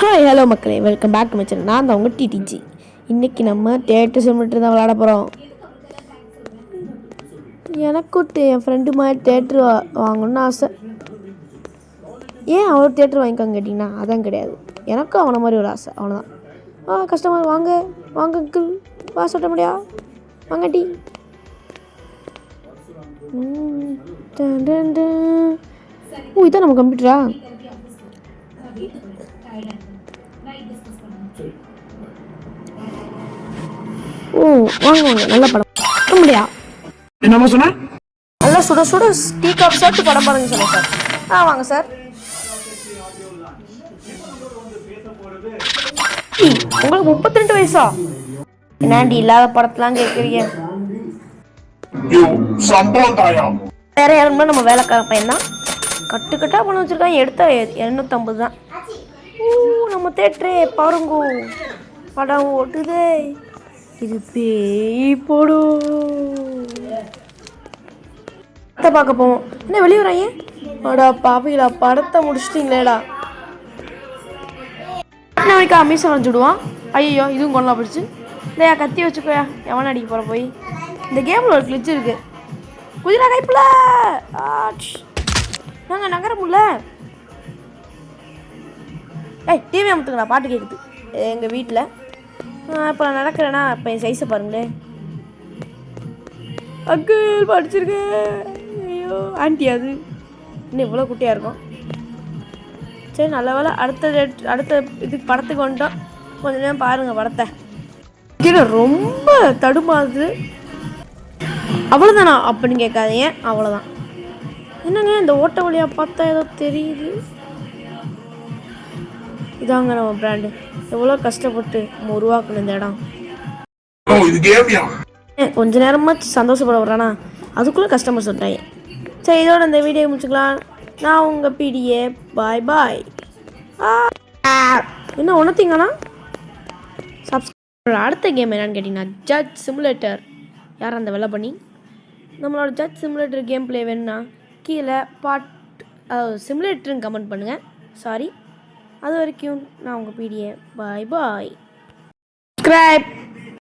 Hi hello மக்களே, welcome back to my channel. நான் தான் உங்கள் டிடிஜி. இன்றைக்கி நம்ம தேட்டர் சிமிட்டர் தான் விளாட போகிறோம். எனக்கும் என் ஃப்ரெண்டு மாதிரி தேட்ரு வாங்கணுன்னு ஆசை. ஏன் அவர் தேட்ரு வாங்கிக்கான்னு கேட்டிங்கன்னா அதான் கிடையாது. எனக்கும் அவனை மாதிரி ஒரு ஆசை, அவ்வளோதான். கஸ்டமர் வாங்க வாங்க அங்கிள், பாஸ் ஓட்ட முடியா வாங்க டி. இதான் நம்ம கம்ப்யூட்டரா? வாங்க வாங்க, நல்ல படம் முடியா? என்னமா சொன்ன? நல்லா சுட சுட டீ காஃபி சாப்பிட்டு படம் பாருங்க சொன்னேன் சார். வாங்க சார். உங்களுக்கு 32 வயசா? என்னாண்டி இல்லாத படத்தெல்லாம் கேட்குறீங்க? வேற யாருன்னா நம்ம வேலைக்கார பையன் தான். கட்டுக்கட்டா பணம் வச்சிருக்காங்க. எடுத்தா 250 தான். நம்ம தேட்டரே பாருங்கோ, படம் ஓட்டுதே. இது பேய் போடும். படத்தை பார்க்க போவோம். என்ன வெளியே வராங்க? அடா பாப்பிங்களா, படத்தை முடிச்சிட்டிங்களேடா. என்ன வரைக்கும் அமீசை வரைஞ்சுடுவான். ஐயோ, இதுவும் கொள்ளலாம் போயிடுச்சு. இல்லையா, கத்தி வச்சுக்கோயா, எவனை அடிக்க போகிற போய். இந்த கேமில் ஒரு கிளிச் இருக்கு. குதிரை கைப்பில் நாங்கள் நகர முடியல. டிவி அமுத்துங்களா, பாட்டு கேட்குது எங்கள் வீட்டில். இப்போ நான் நடக்கிறேன்னா இப்போ என் சைஸை பாருங்களேன். அங்கிள் படிச்சிருக்கேன். ஐயோ ஆண்டி, அது இன்னும் இவ்வளோ குட்டியாக இருக்கும். சரி, நல்ல வேலை. அடுத்த இதுக்கு படத்துக்கு வந்துட்டோம். கொஞ்ச நேரம் பாருங்கள் படத்தை. ரொம்ப தடுமாறுது. அவ்வளோதானா அப்படின்னு கேட்காதீங்க, அவ்வளோதான். என்னங்க இந்த ஓட்ட வழியாக பார்த்தா ஏதோ தெரியுது. இதாங்க நம்ம பிராண்டு. எவ்வளோ கஷ்டப்பட்டு நம்ம உருவாக்கணும் இந்த இடம். கொஞ்ச நேரமாச்சு சந்தோஷப்பட விட்றானா, அதுக்குள்ளே கஸ்டமர் சொல்லிட்டாங்க. சரி, இதோட இந்த வீடியோ முடிச்சுக்கலாம். நான் உங்கள் பிடிஏ. பாய் பாய். என்ன உணர்த்திங்கன்னா சப்ஸ்கிரைப். அடுத்த கேம் என்னன்னு கேட்டிங்கன்னா ஜட்ஜ் சிமுலேட்டர். யார் அந்த வெள்ளை பண்ணி? நம்மளோட ஜட்ஜ் சிமுலேட்டர் கேம் பிளே வேணும்னா கீழே சிமுலேட்டருன்னு கமெண்ட் பண்ணுங்கள். சாரி. அது வரைக்கும் நான் உங்கள் பிடிஏ. பாய் பாய். சப்ஸ்கிரைப்.